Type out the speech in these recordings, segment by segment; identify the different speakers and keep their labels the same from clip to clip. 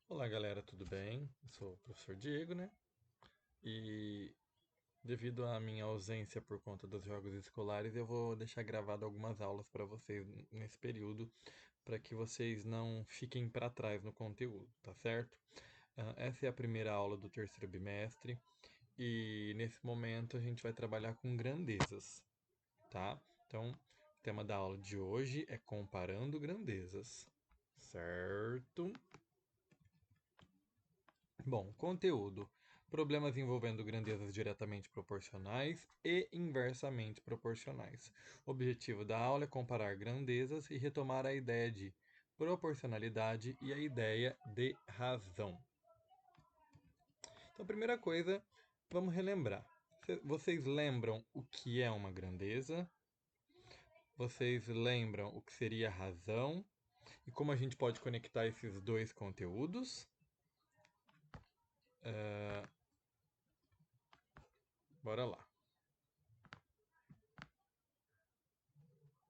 Speaker 1: Olá galera, tudo bem? Eu sou o professor Diego, né? E devido à minha ausência por conta dos jogos escolares, eu vou deixar gravado algumas aulas para vocês nesse período, para que vocês não fiquem para trás no conteúdo, tá certo? Essa é a primeira aula do terceiro bimestre e nesse momento a gente vai trabalhar com grandezas, tá? Então, o tema da aula de hoje é comparando grandezas, certo? Bom, conteúdo. Problemas envolvendo grandezas diretamente proporcionais e inversamente proporcionais. O objetivo da aula é comparar grandezas e retomar a ideia de proporcionalidade e a ideia de razão. Então, primeira coisa, vamos relembrar. Vocês lembram o que é uma grandeza? Vocês lembram o que seria razão? E como a gente pode conectar esses dois conteúdos? Bora lá.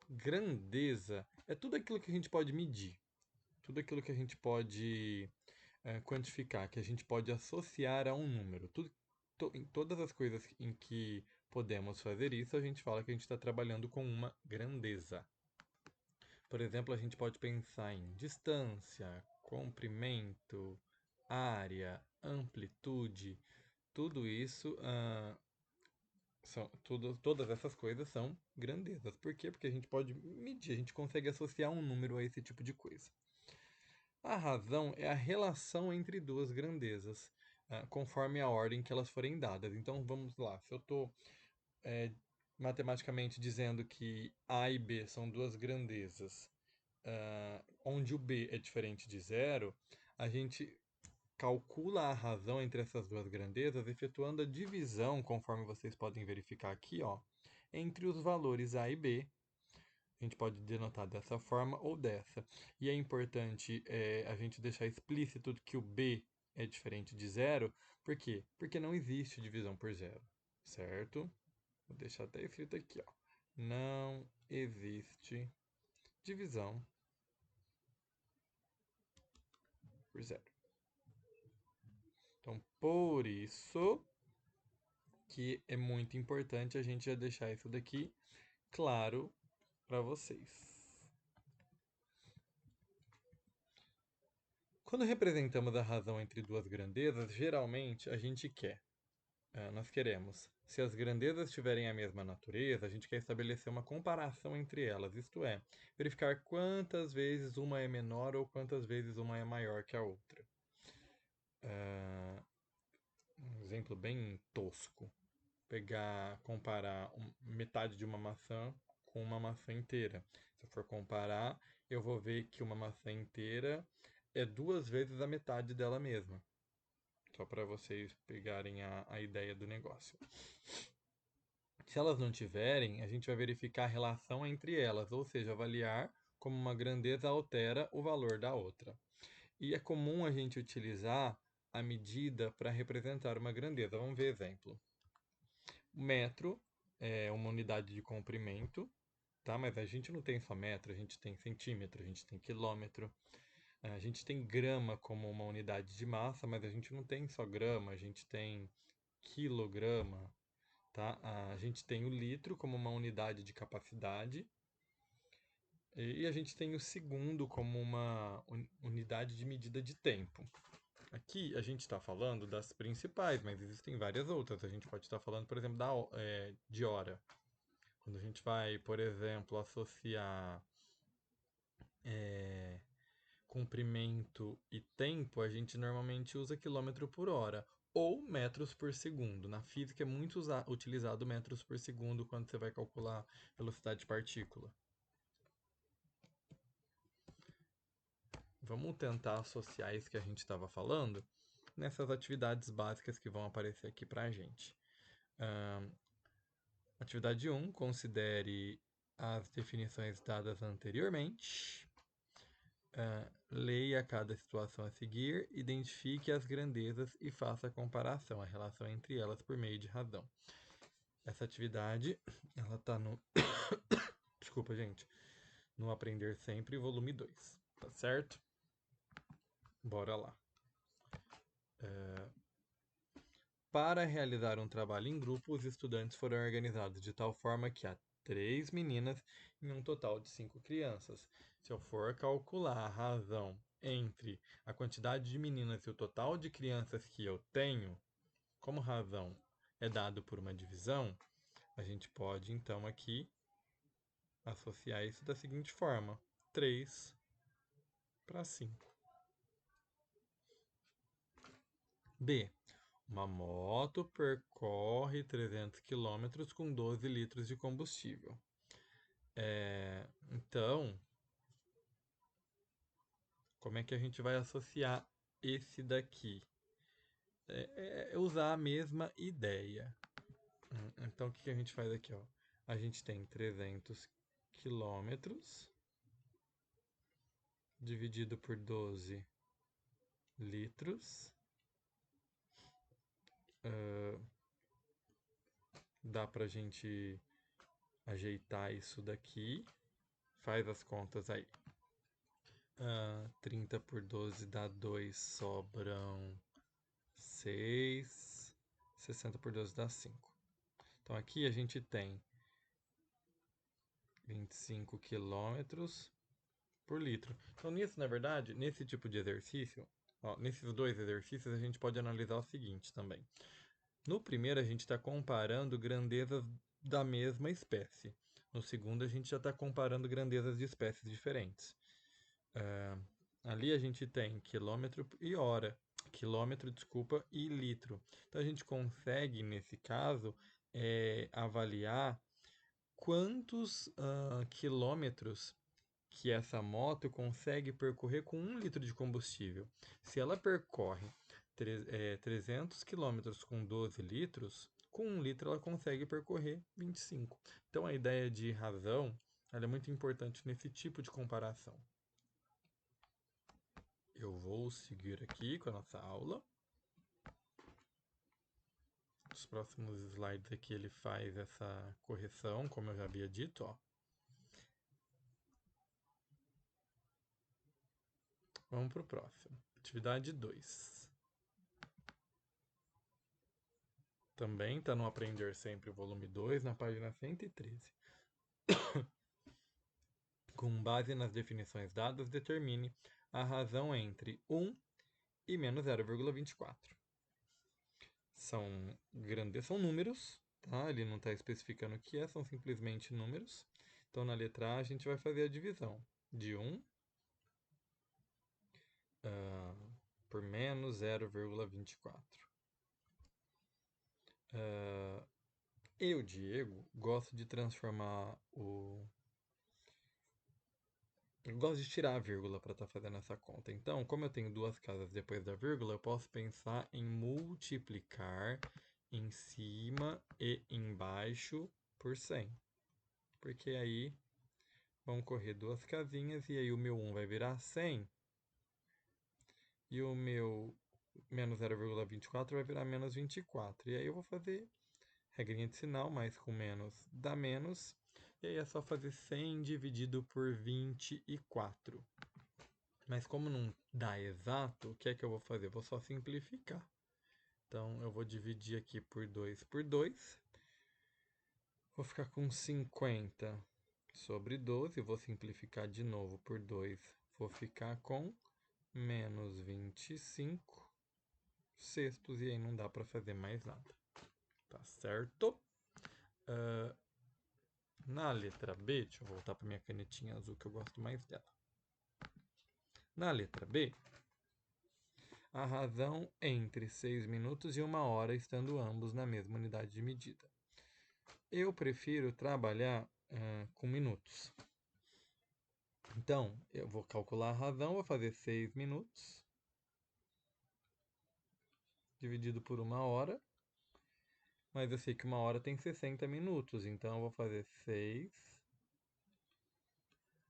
Speaker 1: Grandeza é tudo aquilo que a gente pode medir, tudo aquilo que a gente pode quantificar, que a gente pode associar a um número. Em todas as coisas em que podemos fazer isso, a gente fala que a gente está trabalhando com uma grandeza. Por exemplo, a gente pode pensar em distância, comprimento, área, amplitude, tudo isso todas essas coisas são grandezas. Por quê? Porque a gente pode medir, a gente consegue associar um número a esse tipo de coisa. A razão é a relação entre duas grandezas, conforme a ordem que elas forem dadas. Então vamos lá, se eu estou matematicamente dizendo que A e B são duas grandezas, onde o B é diferente de zero, a gente calcula a razão entre essas duas grandezas efetuando a divisão, conforme vocês podem verificar aqui, ó, entre os valores A e B. A gente pode denotar dessa forma ou dessa. E é importante a gente deixar explícito que o B é diferente de zero. Por quê? Porque não existe divisão por zero, certo? Vou deixar até escrito aqui, ó. Não existe divisão por zero. Então, por isso que é muito importante a gente já deixar isso daqui claro para vocês. Quando representamos a razão entre duas grandezas, geralmente a gente quer nós queremos. Se as grandezas tiverem a mesma natureza, a gente quer estabelecer uma comparação entre elas, isto é, verificar quantas vezes uma é menor ou quantas vezes uma é maior que a outra. Um exemplo bem tosco. Comparar metade de uma maçã com uma maçã inteira. Se eu for comparar, eu vou ver que uma maçã inteira é duas vezes a metade dela mesma. Só para vocês pegarem a ideia do negócio. Se elas não tiverem, a gente vai verificar a relação entre elas, ou seja, avaliar como uma grandeza altera o valor da outra. E é comum a gente utilizar a medida para representar uma grandeza. Vamos ver exemplo. O metro é uma unidade de comprimento, tá? Mas a gente não tem só metro, a gente tem centímetro, a gente tem quilômetro. A gente tem grama como uma unidade de massa, mas a gente não tem só grama, a gente tem quilograma, tá? A gente tem o litro como uma unidade de capacidade e a gente tem o segundo como uma unidade de medida de tempo. Aqui a gente está falando das principais, mas existem várias outras. A gente pode estar falando, por exemplo, de hora. Quando a gente vai, por exemplo, associar comprimento e tempo, a gente normalmente usa quilômetro por hora ou metros por segundo. Na física é muito utilizado metros por segundo quando você vai calcular velocidade de partícula. Vamos tentar associar isso que a gente estava falando nessas atividades básicas que vão aparecer aqui para a gente. Atividade 1, considere as definições dadas anteriormente. Leia cada situação a seguir, identifique as grandezas e faça a comparação, a relação entre elas por meio de razão. Essa atividade, ela está no... Desculpa, gente. No Aprender Sempre, volume 2. Tá certo? Bora lá. Para realizar um trabalho em grupo, os estudantes foram organizados de tal forma que há 3 meninas em um total de 5 crianças. Se eu for calcular a razão entre a quantidade de meninas e o total de crianças que eu tenho, como razão é dado por uma divisão, a gente pode então aqui associar isso da seguinte forma: 3 para 5. B. Uma moto percorre 300 quilômetros com 12 litros de combustível. Então, como é que a gente vai associar esse daqui? É usar a mesma ideia. Então, o que a gente faz aqui? Ó? A gente tem 300 quilômetros dividido por 12 litros. Dá pra gente ajeitar isso daqui. Faz as contas aí. 30 por 12 dá 2, sobram 6. 60 por 12 dá 5. Então aqui a gente tem 25 quilômetros por litro. Então nisso, na verdade, nesse tipo de exercício, ó, nesses dois exercícios a gente pode analisar o seguinte também. No primeiro a gente está comparando grandezas da mesma espécie. No segundo a gente já está comparando grandezas de espécies diferentes. Ali a gente tem quilômetro e hora, quilômetro, desculpa, e litro. Então a gente consegue, nesse caso, avaliar quantos quilômetros que essa moto consegue percorrer com 1 litro de combustível. Se ela percorre 300 quilômetros com 12 litros, com 1 litro ela consegue percorrer 25. Então a ideia de razão ela é muito importante nesse tipo de comparação. Eu vou seguir aqui com a nossa aula. Nos próximos slides aqui ele faz essa correção, como eu já havia dito, ó. Vamos para o próximo. Atividade 2. Também está no Aprender Sempre, volume 2, na página 113. Com base nas definições dadas, determine a razão entre 1 e menos 0,24. São números, tá? Ele não está especificando o que é, são simplesmente números. Então, na letra A, a gente vai fazer a divisão de 1 por menos 0,24. Eu, Diego, gosto de transformar o... Eu gosto de tirar a vírgula para estar fazendo essa conta. Então, como eu tenho duas casas depois da vírgula, eu posso pensar em multiplicar em cima e embaixo por 100. Porque aí vão correr duas casinhas e aí o meu 1 vai virar 100 e o meu menos 0,24 vai virar menos 24. E aí eu vou fazer regrinha de sinal, mais com menos dá menos. E aí é só fazer 100 dividido por 24. Mas como não dá exato, o que é que eu vou fazer? Eu vou só simplificar. Então eu vou dividir aqui por 2 por 2. Vou ficar com 50 sobre 12. Vou simplificar de novo por 2. Vou ficar com menos 25 sextos. E aí não dá para fazer mais nada. Tá certo? Na letra B, deixa eu voltar para minha canetinha azul que eu gosto mais dela. Na letra B, a razão entre 6 minutos e 1 hora, estando ambos na mesma unidade de medida. Eu prefiro trabalhar com minutos. Então, eu vou calcular a razão, vou fazer 6 minutos dividido por 1 hora. Mas eu sei que 1 hora tem 60 minutos, então eu vou fazer 6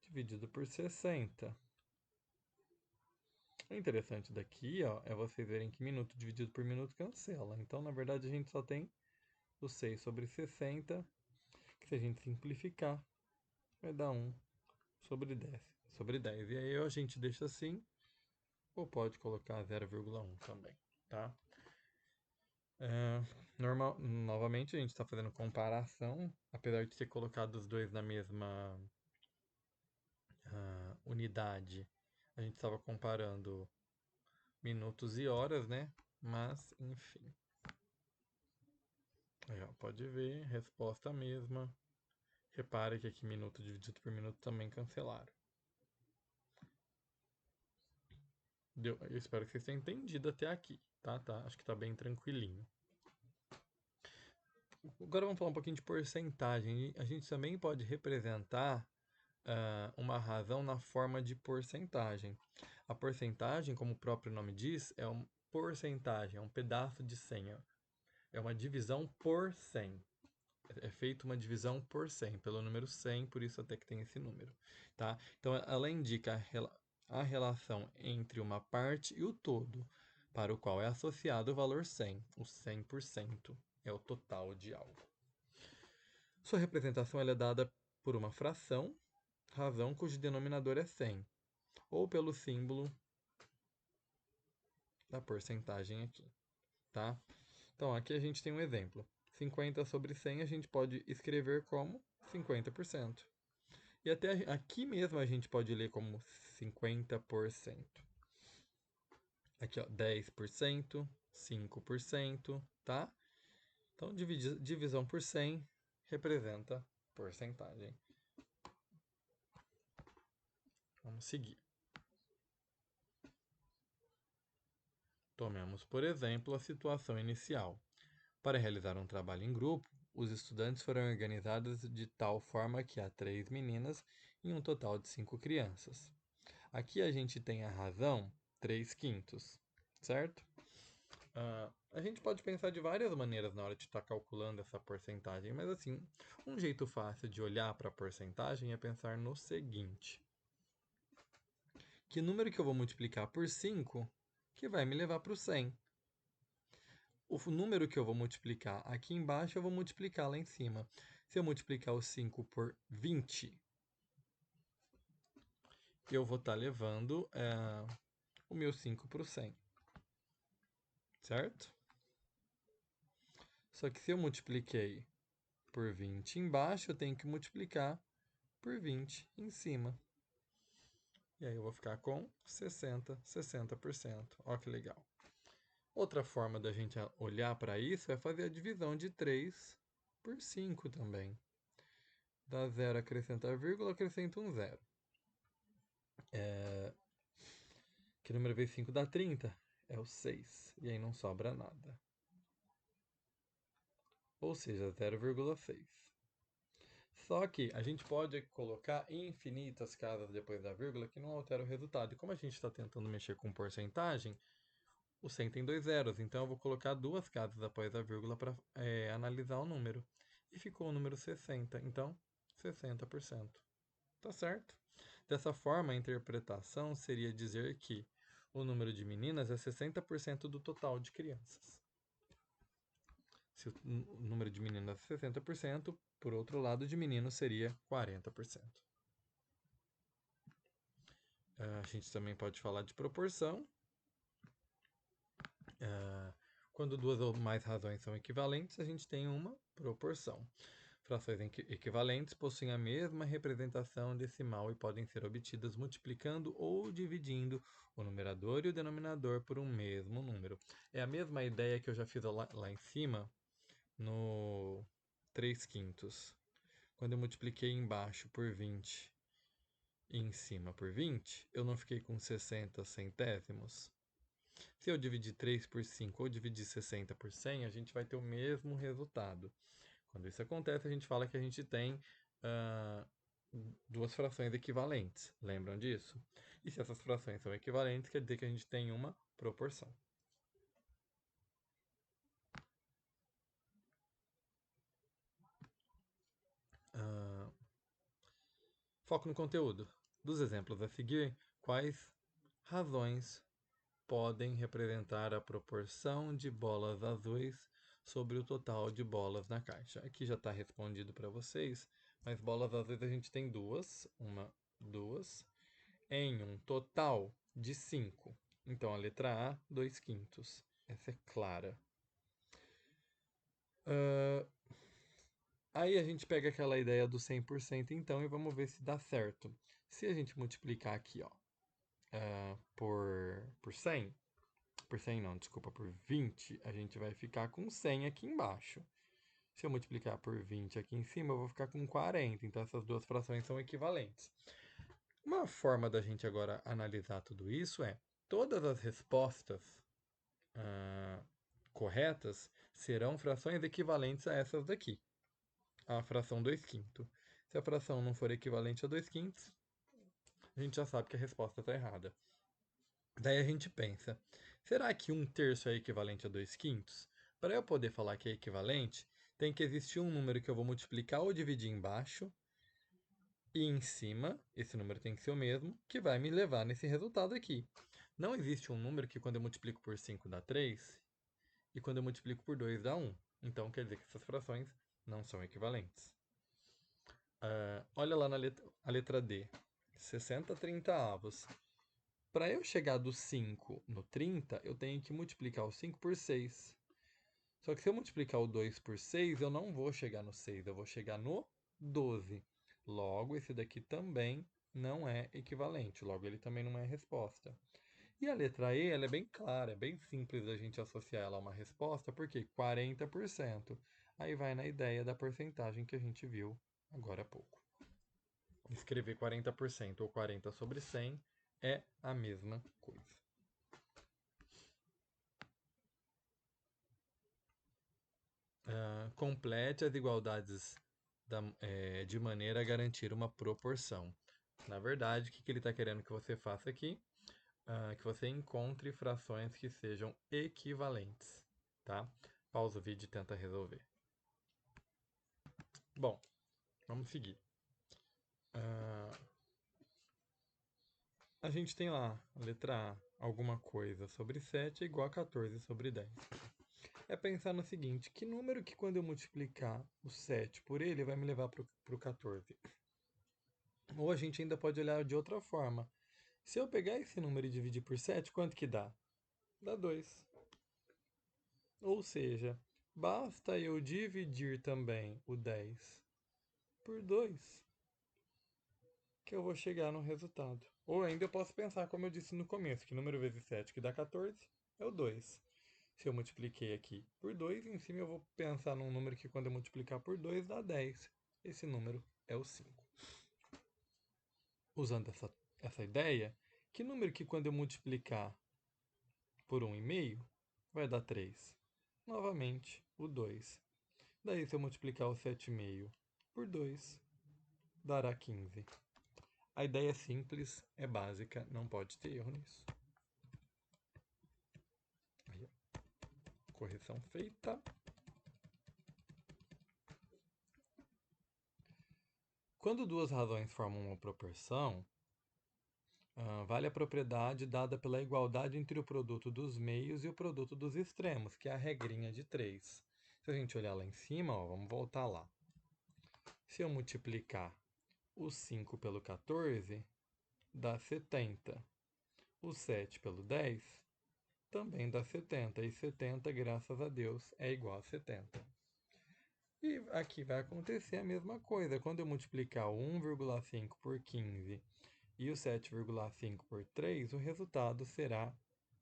Speaker 1: dividido por 60. O interessante daqui, ó, é vocês verem que minuto dividido por minuto cancela. Então, na verdade, a gente só tem o 6 sobre 60, que se a gente simplificar, vai dar 1 sobre 10. E aí a gente deixa assim, ou pode colocar 0,1 também, tá? Novamente, a gente está fazendo comparação, apesar de ter colocado os dois na mesma unidade. A gente estava comparando minutos e horas, né? Mas, enfim. Aí, ó, pode ver, resposta mesma. Repare que aqui minuto dividido por minuto também cancelaram. Eu espero que vocês tenham entendido até aqui, tá? Acho que tá bem tranquilinho. Agora vamos falar um pouquinho de porcentagem. A gente também pode representar uma razão na forma de porcentagem. A porcentagem, como o próprio nome diz, é uma porcentagem, é um pedaço de 100. É uma divisão por 100. É feita uma divisão por 100, pelo número 100, por isso até que tem esse número. Tá? Então, ela indica a relação entre uma parte e o todo, para o qual é associado o valor 100. O 100% é o total de algo. Sua representação é dada por uma fração, razão cujo denominador é 100, ou pelo símbolo da porcentagem aqui. Tá? Então, aqui a gente tem um exemplo. 50 sobre 100 a gente pode escrever como 50%. E até aqui mesmo a gente pode ler como 50%. Aqui, ó, 10%, 5%, tá? Então, divisão por 100 representa porcentagem. Vamos seguir. Tomemos, por exemplo, a situação inicial. Para realizar um trabalho em grupo, os estudantes foram organizados de tal forma que há 3 meninas e um total de 5 crianças. Aqui a gente tem a razão 3/5, certo? A gente pode pensar de várias maneiras na hora de estar calculando essa porcentagem, mas assim, um jeito fácil de olhar para a porcentagem é pensar no seguinte: que número que eu vou multiplicar por 5 que vai me levar para o 100? O número que eu vou multiplicar aqui embaixo, eu vou multiplicar lá em cima. Se eu multiplicar o 5 por 20, eu vou estar levando o meu 5 para o 100. Certo? Só que se eu multipliquei por 20 embaixo, eu tenho que multiplicar por 20 em cima. E aí eu vou ficar com 60%. Olha que legal. Outra forma da gente olhar para isso é fazer a divisão de 3 por 5 também. Dá 0, acrescenta a vírgula, acrescenta um 0. Que número vezes 5 dá 30? É o 6. E aí não sobra nada. Ou seja, 0,6. Só que a gente pode colocar infinitas casas depois da vírgula que não altera o resultado. E como a gente está tentando mexer com porcentagem, o 100 tem 2 zeros. Então eu vou colocar 2 casas após a vírgula para analisar o número. E ficou o número 60. Então, 60%. Tá certo? Dessa forma, a interpretação seria dizer que o número de meninas é 60% do total de crianças. Se o número de meninas é 60%, por outro lado, de meninos seria 40%. A gente também pode falar de proporção. Quando duas ou mais razões são equivalentes, a gente tem uma proporção. Frações equivalentes possuem a mesma representação decimal e podem ser obtidas multiplicando ou dividindo o numerador e o denominador por um mesmo número. É a mesma ideia que eu já fiz lá em cima, no 3/5. Quando eu multipliquei embaixo por 20 e em cima por 20, eu não fiquei com 60 centésimos? Se eu dividir 3 por 5 ou dividir 60 por 100, a gente vai ter o mesmo resultado. Quando isso acontece, a gente fala que a gente tem duas frações equivalentes. Lembram disso? E se essas frações são equivalentes, quer dizer que a gente tem uma proporção. Foco no conteúdo. Dos exemplos a seguir, quais razões podem representar a proporção de bolas azuis sobre o total de bolas na caixa? Aqui já está respondido para vocês, mas bolas azuis a gente tem duas, duas, em um total de 5. Então a letra A, 2/5. Essa é clara. Ah, aí a gente pega aquela ideia do 100% então e vamos ver se dá certo. Se a gente multiplicar aqui, ó, por 100, por 100 não, desculpa, por 20, a gente vai ficar com 100 aqui embaixo. Se eu multiplicar por 20 aqui em cima, eu vou ficar com 40. Então, essas duas frações são equivalentes. Uma forma da gente agora analisar tudo isso é todas as respostas ah, corretas serão frações equivalentes a essas daqui. A fração 2 quintos. Se a fração não for equivalente a 2 quintos, a gente já sabe que a resposta está errada. Daí a gente pensa, será que 1/3 é equivalente a 2 quintos? Para eu poder falar que é equivalente, tem que existir um número que eu vou multiplicar ou dividir embaixo, e em cima, esse número tem que ser o mesmo, que vai me levar nesse resultado aqui. Não existe um número que quando eu multiplico por 5 dá 3, e quando eu multiplico por 2 dá 1. Então quer dizer que essas frações não são equivalentes. Olha lá a letra D, 60/30. Para eu chegar do 5 no 30, eu tenho que multiplicar o 5 por 6. Só que se eu multiplicar o 2 por 6, eu não vou chegar no 6, eu vou chegar no 12. Logo, esse daqui também não é equivalente, logo ele também não é resposta. E a letra E, ela é bem clara, é bem simples da gente associar ela a uma resposta, porque 40%. Aí vai na ideia da porcentagem que a gente viu agora há pouco. Escrever 40% ou 40 sobre 100 é a mesma coisa. Complete as igualdades de maneira a garantir uma proporção. Na verdade, o que ele está querendo que você faça aqui? Que você encontre frações que sejam equivalentes. Tá? Pausa o vídeo e tenta resolver. Bom, vamos seguir. A gente tem lá, a letra A, alguma coisa sobre 7 é igual a 14 sobre 10. É pensar no seguinte, que número que quando eu multiplicar o 7 por ele vai me levar para o 14? Ou a gente ainda pode olhar de outra forma. Se eu pegar esse número e dividir por 7, quanto que dá? Dá 2. Ou seja, basta eu dividir também o 10 por 2 que eu vou chegar no resultado. Ou ainda eu posso pensar, como eu disse no começo, que número vezes 7 que dá 14 é o 2. Se eu multipliquei aqui por 2, em cima eu vou pensar num número que quando eu multiplicar por 2 dá 10. Esse número é o 5. Usando essa ideia, que número que quando eu multiplicar por 1,5 vai dar 3? Novamente, o 2. Daí, se eu multiplicar o 7,5 por 2, dará 15. A ideia é simples, é básica, não pode ter erro nisso. Aí, correção feita. Quando duas razões formam uma proporção, vale a propriedade dada pela igualdade entre o produto dos meios e o produto dos extremos, que é a regrinha de 3. Se a gente olhar lá em cima, ó, vamos voltar lá. Se eu multiplicar o 5 pelo 14, dá 70. O 7 pelo 10 também dá 70. E 70, graças a Deus, é igual a 70. E aqui vai acontecer a mesma coisa. Quando eu multiplicar o 1,5 por 15 e o 7,5 por 3, o resultado será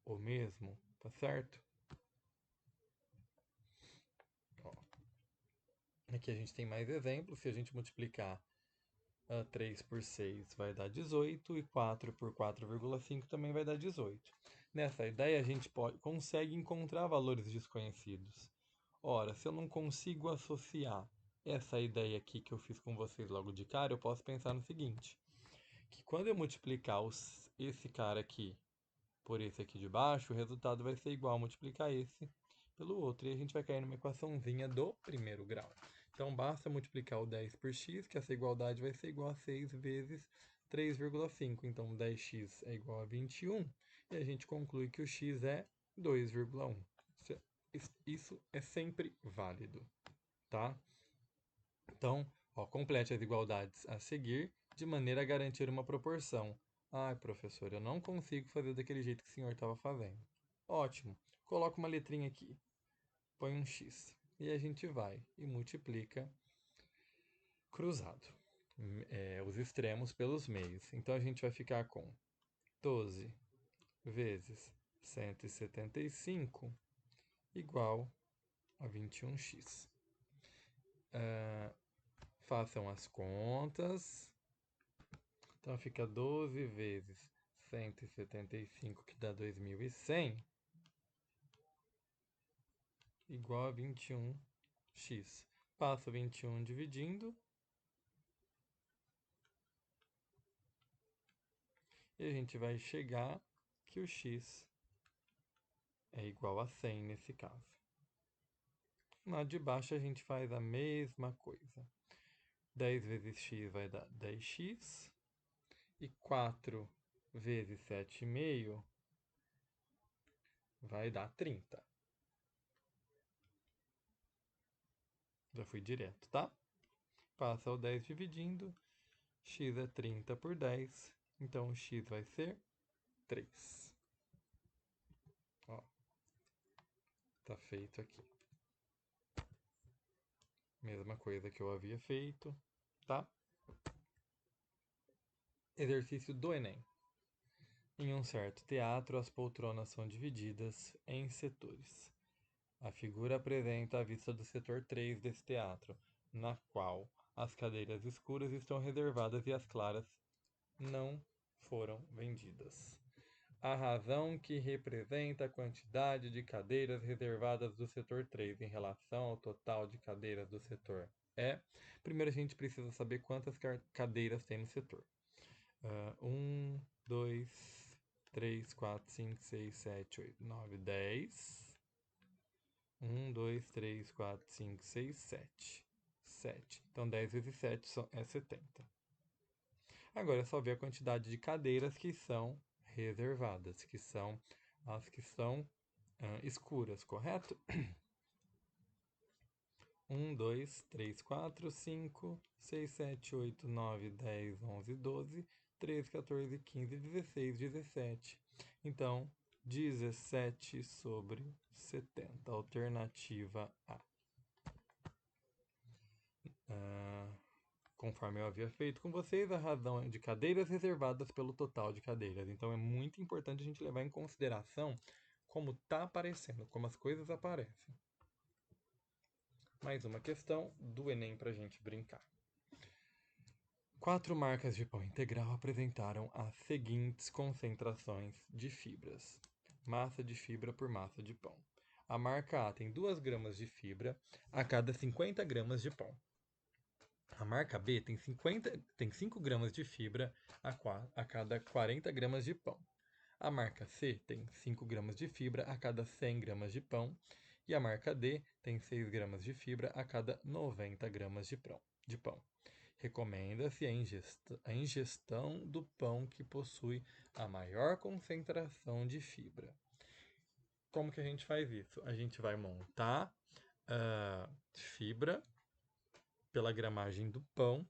Speaker 1: o mesmo, tá certo? Ó, aqui a gente tem mais exemplos. Se a gente multiplicar 3 por 6 vai dar 18 e 4 por 4,5 também vai dar 18. Nessa ideia a gente consegue encontrar valores desconhecidos. Ora, se eu não consigo associar essa ideia aqui que eu fiz com vocês logo de cara, eu posso pensar no seguinte, que quando eu multiplicar esse cara aqui por esse aqui de baixo, o resultado vai ser igual a multiplicar esse pelo outro. E a gente vai cair numa equaçãozinha do primeiro grau. Então, basta multiplicar o 10 por x, que essa igualdade vai ser igual a 6 vezes 3,5. Então, 10x é igual a 21. E a gente conclui que o x é 2,1. Isso é sempre válido, tá? Então, ó, complete as igualdades a seguir, de maneira a garantir uma proporção. Ai, professor, eu não consigo fazer daquele jeito que o senhor estava fazendo. Ótimo. Coloca uma letrinha aqui. Põe um X. e a gente vai e multiplica cruzado. Os extremos pelos meios. Então, a gente vai ficar com 12 vezes 175 igual a 21x. Façam as contas. Então, fica 12 vezes 175, que dá 2.100, igual a 21x. Passa 21 dividindo. E a gente vai chegar que o x é igual a 100 nesse caso. Na de baixo a gente faz a mesma coisa. 10 vezes x vai dar 10x. E 4 vezes 7,5 vai dar 30. Já fui direto, tá? Passa o 10 dividindo. X é 30 por 10. Então, o x vai ser 3. Ó, tá feito aqui. Mesma coisa que eu havia feito, tá? Exercício do Enem. Em um certo teatro, as poltronas são divididas em setores. A figura apresenta a vista do setor 3 desse teatro, na qual as cadeiras escuras estão reservadas e as claras não foram vendidas. A razão que representa a quantidade de cadeiras reservadas do setor 3 em relação ao total de cadeiras do setor é... Primeiro a gente precisa saber quantas cadeiras tem no setor. 1, 2, 3, 4, 5, 6, 7, 8, 9, 10. 1, 2, 3, 4, 5, 6, 7. 7. Então, 10 vezes 7 é 70. Agora é só ver a quantidade de cadeiras que são reservadas, que são as que são escuras, correto? 1, 2, 3, 4, 5, 6, 7, 8, 9, 10, 11, 12, 13, 14, 15, 16, 17. Então, 17 sobre 70, alternativa A. Conforme eu havia feito com vocês, a razão é de cadeiras reservadas pelo total de cadeiras. Então, é muito importante a gente levar em consideração como está aparecendo, como as coisas aparecem. Mais uma questão do Enem para a gente brincar. 4 marcas de pão integral apresentaram as seguintes concentrações de fibras. Massa de fibra por massa de pão. A marca A tem 2 gramas de fibra a cada 50 gramas de pão. A marca B tem 5 gramas de fibra a cada 40 gramas de pão. A marca C tem 5 gramas de fibra a cada 100 gramas de pão. E a marca D tem 6 gramas de fibra a cada 90 gramas de pão. Recomenda-se a ingestão do pão que possui a maior concentração de fibra. Como que a gente faz isso? A gente vai montar a fibra pela gramagem do pão,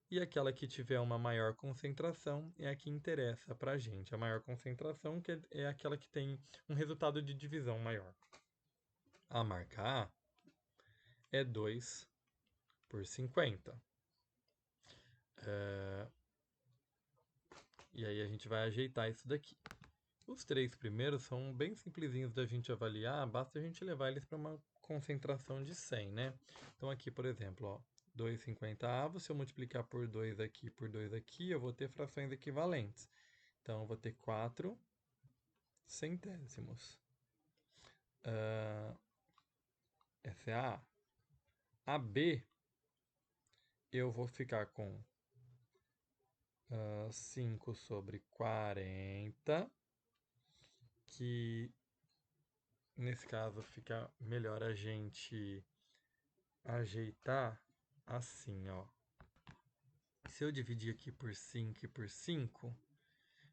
Speaker 1: e aquela que tiver uma maior concentração é a que interessa para a gente. A maior concentração é aquela que tem um resultado de divisão maior. A marca A é 2 por 50. E aí a gente vai ajeitar isso daqui. Os 3 primeiros são bem simplesinhos da gente avaliar, basta a gente levar eles para uma concentração de 100, né? Então aqui, por exemplo, ó, 2/50, se eu multiplicar por 2 aqui, por 2 aqui, eu vou ter frações equivalentes. Então, eu vou ter 4 centésimos. Essa é a A. A B, eu vou ficar com 5 sobre 40, que nesse caso fica melhor a gente ajeitar assim, ó. Se eu dividir aqui por 5 e por 5,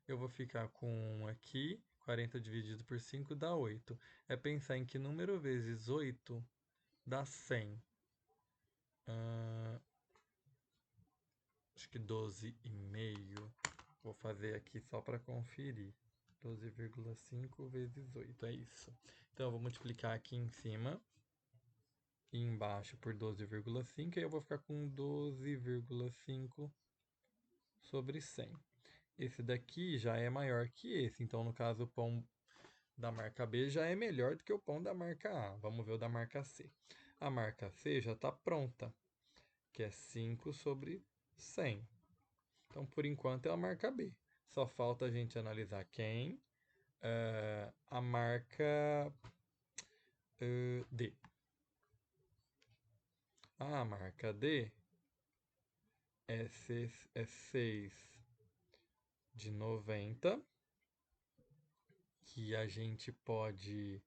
Speaker 1: eu vou ficar com 1 aqui, 40 dividido por 5 dá 8. É pensar em que número vezes 8 dá 100. Acho que 12,5. Vou fazer aqui só para conferir. 12,5 vezes 8, é isso. Então, eu vou multiplicar aqui em cima. e embaixo por 12,5, aí eu vou ficar com 12,5 sobre 100. Esse daqui já é maior que esse, então no caso o pão da marca B já é melhor do que o pão da marca A. Vamos ver o da marca C. A marca C já está pronta, que é 5 sobre 100. Então, por enquanto, é a marca B. Só falta a gente analisar quem? A marca D. A marca D é 6 de 90, que a gente pode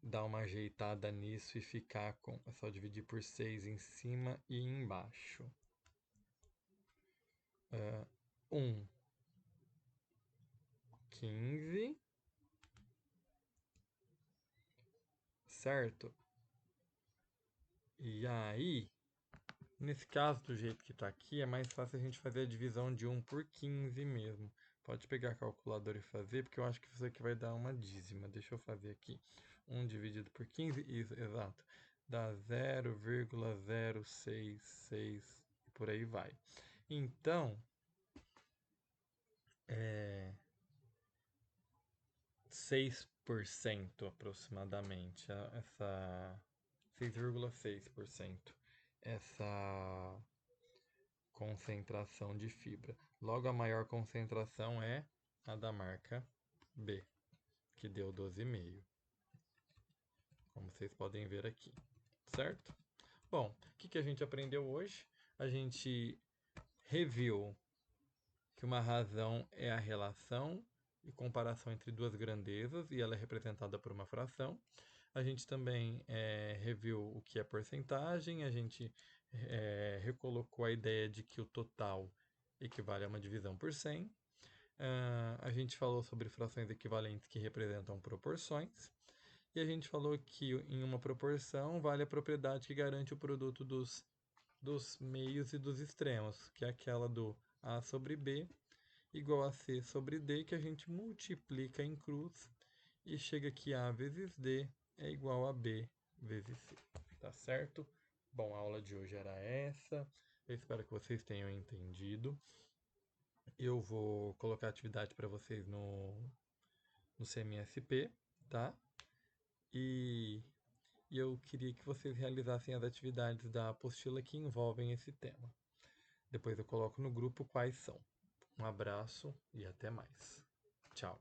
Speaker 1: dar uma ajeitada nisso e ficar com... É só dividir por 6 em cima e embaixo. 15, certo? E aí, nesse caso, do jeito que está aqui, é mais fácil a gente fazer a divisão de 1 por 15 mesmo. Pode pegar a calculadora e fazer, porque eu acho que isso aqui vai dar uma dízima. Deixa eu fazer aqui. 1 dividido por 15, isso, exato. Dá 0,066 e por aí vai. Então, 6% aproximadamente, essa 6,6%, essa concentração de fibra. Logo, a maior concentração é a da marca B, que deu 12,5, como vocês podem ver aqui, certo? Bom, o que a gente aprendeu hoje? A gente reviu que uma razão é a relação e comparação entre duas grandezas, e ela é representada por uma fração. A gente também reviu o que é porcentagem, a gente recolocou a ideia de que o total equivale a uma divisão por 100. A gente falou sobre frações equivalentes que representam proporções. E a gente falou que em uma proporção vale a propriedade que garante o produto dos meios e dos extremos, que é aquela do A sobre B igual a C sobre D, que a gente multiplica em cruz e chega que A vezes D é igual a B vezes C. Tá certo? Bom, a aula de hoje era essa. Eu espero que vocês tenham entendido. Eu vou colocar atividade para vocês no CMSP, tá? E eu queria que vocês realizassem as atividades da apostila que envolvem esse tema. Depois eu coloco no grupo quais são. Um abraço e até mais. Tchau.